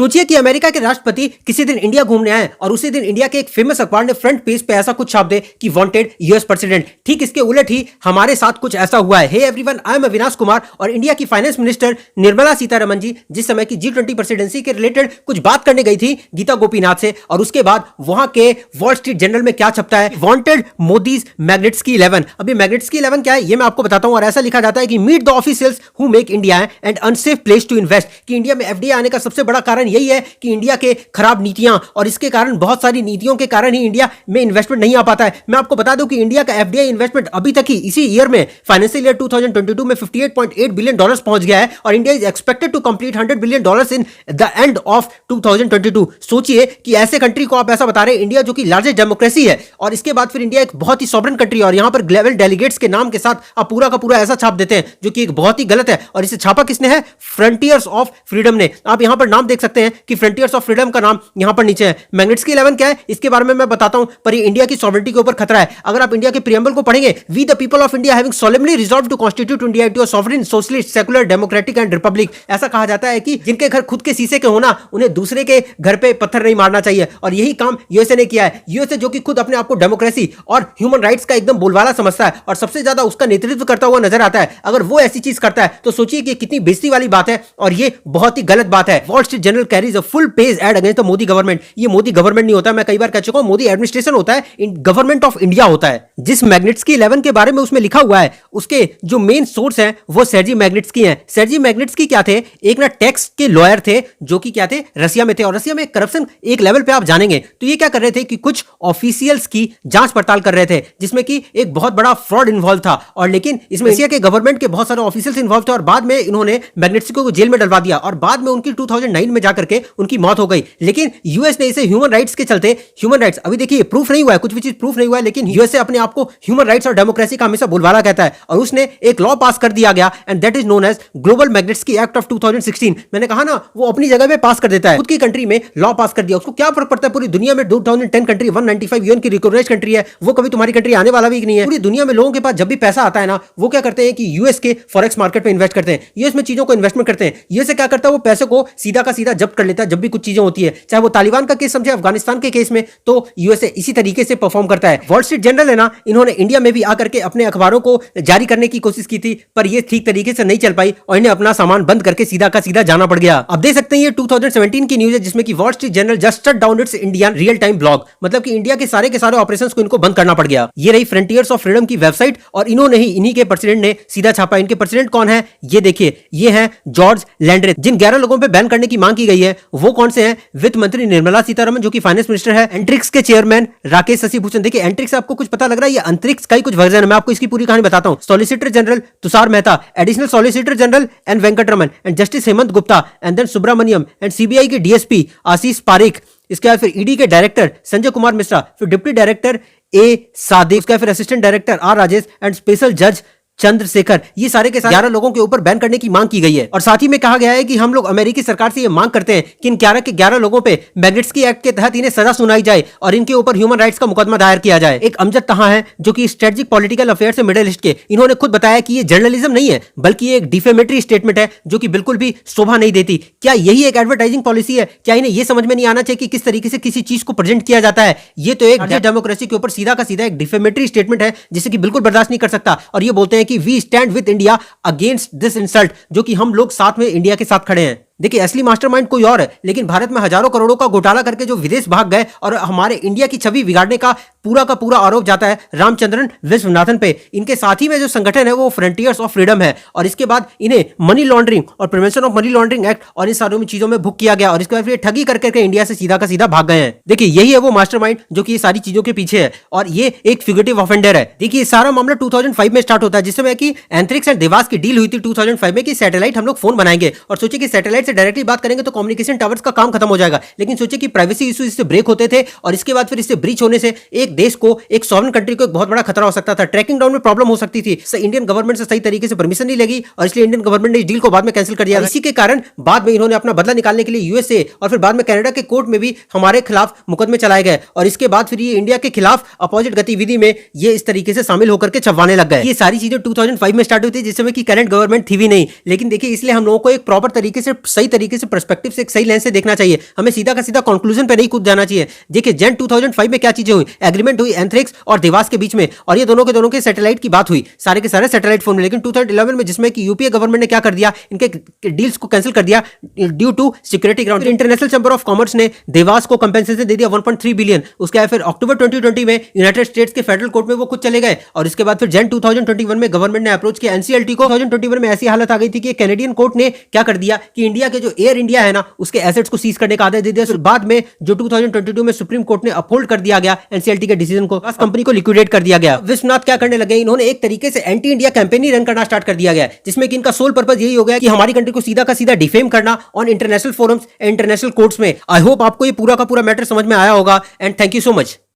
सोचिए कि अमेरिका के राष्ट्रपति किसी दिन इंडिया घूमने आए और उसी दिन इंडिया के एक फेमस अखबार ने फ्रंट पेज पे ऐसा कुछ छाप दे कि वांटेड यूएस प्रेसिडेंट। ठीक इसके उलट ही हमारे साथ कुछ ऐसा हुआ है। Hey everyone, I am Avinash Kumar और इंडिया की फाइनेंस मिनिस्टर निर्मला सीतारमण जी जिस समय की G20 प्रेसिडेंसी के रिलेटेड कुछ बात करने गई थी गीता गोपीनाथ से, और उसके बाद वहां के वॉल स्ट्रीट जर्नल में क्या छपता है, वांटेड मोदीज मैग्निट्स्की 11। अभी मैग्निट्स्की 11 क्या है ये मैं आपको बताता हूं। और ऐसा लिखा जाता है कि meet the officials who make India and unsafe place to invest, कि इंडिया में एफडीआई आने का सबसे बड़ा कारण यही है कि इंडिया के खराब नीतियां, और इसके कारण बहुत सारी नीतियों के कारण ही इंडिया में इन्वेस्टमेंट नहीं आ पाता है। मैं आपको बता दूं कि इंडिया का एफडीआई इन्वेस्टमेंट अभी तक ही इसी ईयर में फाइनेंशियल ईयर 2022 में $58.8 बिलियन पहुंच गया है और India is expected to complete $100 billion in the end of 2022। सोचिए कि ऐसे कंट्री को आप ऐसा बता रहे हैं, इंडिया जो कि लार्जेस्ट डेमोक्रेसी है, और इसके बाद फिर इंडिया एक बहुत ही सॉवरेन कंट्री है और यहां पर ग्लोबल डेलीगेट्स के नाम के साथ आप पूरा का पूरा ऐसा छाप देते हैं जो कि एक बहुत ही गलत है। और इसे छापा किसने है? फ्रंटियर्स ऑफ फ्रीडम ने। आप यहां पर नाम देख सकते हैं कि फ्रंटियर्स ऑफ फ्रीडम का नाम यहां पर नीचे है। मैग्निट्स्की 11 क्या है इसके बारे में मैं बताता हूं, पर ये इंडिया की सॉवरेनिटी के ऊपर खतरा है। अगर आप इंडिया के प्रीएम्बल को पढ़ेंगे, we the people of India having solemnly resolve to constitute India into a sovereign socialist secular democratic and republic. ऐसा कहा जाता है कि जिनके घर खुद के शीशे के होना उन्हें दूसरे के घर पे पत्थर नहीं मारना चाहिए, और यही काम यूएसए ने किया है। यूएसए जो कि खुद अपने आप को डेमोक्रेसी और ह्यूमन राइट्स का एकदम बोलबाला समझता है और सबसे ज्यादा उसका नेतृत्व करता हुआ नजर आता है। अगर वो ऐसी चीज करता है तो सोचिए कि कितनी बेइज्जती वाली बात है और ये बहुत ही गलत बात है। Wall street journal carries a full page add against the Modi government. ये मोदी गवर्नमेंट नहीं होता, मैं कई बार कह चुका हूं, मोदी एडमिनिस्ट्रेशन होता है, गवर्नमेंट ऑफ इंडिया होता है। जिस मैग्निट्स्की 11 के बारे में उसमें लिखा हुआ है उसके जो मेन सोर्स हैं वो सर्जी मैग्निट्स्की हैं। सर्जी मैग्निट्स्की क्या थे? एक ना टैक्स के लॉयर थे जो कि क्या थे, रसिया में थे, और रसिया में करप्शन एक लेवल पे आप जानेंगे। तो ये क्या कर रहे थे कि कुछ ऑफिशियल्स की जांच पड़ताल कर रहे थे जिसमें कि एक बहुत बड़ा फ्रॉड इन्वॉल्व था, और लेकिन इसमें रसिया के गवर्नमेंट के बहुत सारे ऑफिशियल्स इन्वॉल्व थे और बाद में इन्होंने मैग्निट्स्की को जेल में डलवा दिया और बाद में उनकी 2009 में जाकर के उनकी मौत हो गई। लेकिन यूएस ने इसे ह्यूमन राइट्स के चलते, ह्यूमन राइट्स अभी देखिए प्रूफ नहीं हुआ है, कुछ भी चीज प्रूफ नहीं हुआ है, लेकिन यूएसए अपने आप को ह्यूमन राइट्स और डेमोक्रेसी का हमेशा बोलबाला कहता है, और उसने एक लॉ पास कर दिया गया and that is known as global Magnitsky act of 2016। मैंने कहा ना, वो अपनी जगह पे पास कर देता है, खुद की कंट्री में लॉ पास कर दिया, उसको क्या फर्क पड़ता है पूरी दुनिया में 2010 कंट्री 195 यूएन की रिकॉग्नाइज्ड कंट्री है, वो कभी तुम्हारी कंट्री आने वाला भी नहीं है। पूरी दुनिया में लोगों के पास जब भी पैसा आता है ना, वो क्या करते हैं कि यूएस के फॉरेक्स मार्केट में इन्वेस्ट करते हैं, यूएस में चीजों को इन्वेस्टमेंट करते हैं। यूएस क्या करता है, वो पैसे को सीधा का सीधा जब्त कर लेता है जब भी कुछ चीजें होती है, चाहे वो तालिबान का केस समझे, अफगानिस्तान के केस में, तो यूएसए इसी तरीके से परफॉर्म करता है। वॉल स्ट्रीट जर्नल है ना, इन्होंने इंडिया में भी आकर के अपने अखबारों को जारी करने की कोशिश की थी, पर ये ठीक तरीके से नहीं चल पाई और इन्हें अपना सामान बंद करके सीधा का सीधा जाना पड़ गया। अब देख सकते हैं ये 2017 की न्यूज है जिसमें कि wall street journal just shut down it's Indian real time blog, मतलब कि इंडिया के सारे ऑपरेशंस को इनको बंद करना पड़ गया। ये रही फ्रंटियर्स ऑफ फ्रीडम की वेबसाइट और इन्होंने ही, इन्हीं के प्रेसिडेंट ने सीधा छापा। इनके प्रेसिडेंट कौन है ये देखिए, ये है जॉर्ज लैंड्रे। जिन 11 लोगों पे बैन करने की मांग की गई है वो कौन से हैं? वित्त मंत्री निर्मला सीतारमण जो कि फाइनेंस मिनिस्टर है, एंट्रिक्स के चेयरमैन राकेश शशिभूषण। देखिए एंट्रिक्स आपको कुछ पता लग रहा है, ये अंतरिक्ष का ही कुछ वर्जन है, मैं आपको इसकी पूरी कहानी बताता हूं। Solicitor general Tushar Mehta, additional solicitor general N Venkataraman and justice Hemant Gupta and then Subramaniam and CBI के डीएसपी आशीष पारेख, इसके बाद फिर ईडी के डायरेक्टर संजय कुमार मिश्रा, फिर डिप्टी डायरेक्टर ए सादिक, इसके बाद फिर assistant director R Rajesh and special जज चंद्रशेखर। ये सारे के सारे 11 लोगों के ऊपर बैन करने की मांग की गई है। और साथ ही में कहा गया है कि हम लोग अमेरिकी सरकार से ये मांग करते हैं कि इन 11 के 11 लोगों पे मैग्निट्स्की एक्ट के तहत इन्हें सजा सुनाई जाए और इनके ऊपर ह्यूमन राइट्स का मुकदमा दायर किया जाए। एक अमजद तहा है जो कि स्ट्रेटेजिक पॉलिटिकल अफेयर से मिडिल ईस्ट के, इन्होंने खुद बताया कि ये जर्नलिज्म नहीं है बल्कि ये एक डिफेमेटरी स्टेटमेंट है जो कि बिल्कुल भी शोभा नहीं देती। क्या यही एक एडवर्टाइजिंग पॉलिसी है? क्या इन्हें यह समझ में नहीं आना चाहिए कि किस तरीके से किसी चीज को प्रेजेंट किया जाता है? ये तो एक डेमोक्रेसी के ऊपर सीधा का सीधा एक डिफेमेटरी स्टेटमेंट है जिसे कि बिल्कुल बर्दाश्त नहीं कर सकता। और ये बोलते हैं कि we stand with India against this insult, जो कि हम लोग साथ में इंडिया के साथ खड़े हैं। देखिए असली मास्टरमाइंड कोई और है, लेकिन भारत में हजारों करोड़ों का घोटाला करके जो विदेश भाग गए और हमारे इंडिया की छवि बिगाड़ने का पूरा आरोप जाता है रामचंद्रन विश्वनाथन पे। इनके साथ ही में जो संगठन है वो फ्रंटियर्स ऑफ फ्रीडम है, और इसके बाद इन्हें मनी लॉन्ड्रिंग और prevention of money laundering act और इन सारी चीजों में बुक किया गया, और इसके बाद फिर ठगी करके इंडिया से सीधा का सीधा भाग गए हैं। देखिए यही है वो मास्टरमाइंड जो कि ये सारी चीजों के पीछे है, और ये एक फ्यूगिटिव ऑफेंडर है। देखिए सारा मामला 2005 में स्टार्ट होता है, जिस समय की एंथ्रिक्स एंड देवास की डील हुई थी 2005 में कि सैटेलाइट हम लोग फोन बनाएंगे, और सोचिए कि सैटेलाइट से डायरेक्टली बात करेंगे तो कम्युनिकेशन टावर्स का काम खत्म हो जाएगा। लेकिन सोचिए कि प्राइवेसी इश्यूज इससे ब्रेक होते थे, और इसके बाद फिर इससे ब्रीच होने से एक देश को, एक सॉवरेन कंट्री को एक बहुत बड़ा खतरा हो सकता था, ट्रैकिंग डाउन में प्रॉब्लम हो सकती थी। इंडियन गवर्नमेंट से सही तरीके से परमिशन नहीं लगी और इसलिए इंडियन गवर्नमेंट ने इस डील को बाद में कैंसिल कर दिया। इसी के कारण बाद में इन्होंने अपना बदला निकालने के लिए यूएसए और फिर बाद में कनाडा के कोर्ट में भी हमारे खिलाफ मुकदमे चलाए गए, और इसके बाद फिर ये इंडिया के खिलाफ अपोजिट गतिविधि में ये इस तरीके से शामिल होकर के छपवाने लग गए। ये सारी चीजें 2005 में स्टार्ट हुई थी जिस समय की करंट गवर्नमेंट थी भी नहीं। लेकिन देखिए इसलिए हम लोगों को एक प्रॉपर तरीके से सही तरीके से पर्सपेक्टिव से एक सही लेंस से देखना चाहिए। हमें सीधा का सीधा कंक्लूजन पे नहीं कूद जाना चाहिए। देखिए जैन 2005 में क्या चीजें हुई, एग्रीमेंट हुई एंथ्रिक्स और देवास के बीच में, और ये दोनों के सैटेलाइट की बात हुई, सारे के सारे सैटेलाइट फोन में। लेकिन 2011 में जिसमें कि यूपीए गवर्नमेंट ने क्या कर दिया, इनके डील्स को कैंसिल कर दिया due to security ground. International chamber of commerce ने देवास को कंपेंसेशन दे दिया 1.3 बिलियन। उसके बाद फिर अक्टूबर 2020 में यूनाइटेड स्टेट्स के फेडरल कोर्ट में वो खुद चले गए, और इसके बाद फिर जैन 2021 में गवर्नमेंट ने अप्रोच किया एनसीएलटी को। 2021 में ऐसी हालत आ गई थी कि कैनेडियन कोर्ट ने क्या कर दिया कि इंडिया के जो एयर इंडिया है ना, उसके एसेट्स को सीज करने का आदेश दे दिया। फिर बाद में जो 2022 में सुप्रीम कोर्ट ने अपहोल्ड कर दिया गया एनसीएलटी के डिसीजन को, कंपनी को लिक्विडेट कर दिया गया। विश्वनाथ क्या करने लगे, इन्होंने एक तरीके से एंटी इंडिया कैंपेन ही रन करना स्टार्ट कर दिया गया, जिसमें कि इनका सोल पर्पस यही हो गया कि हमारी कंट्री को सीधा का सीधा डिफेम करना on international forums, international courts में। आई होप आपको ये पूरा का पूरा मैटर समझ में आया होगा, and thank you so much.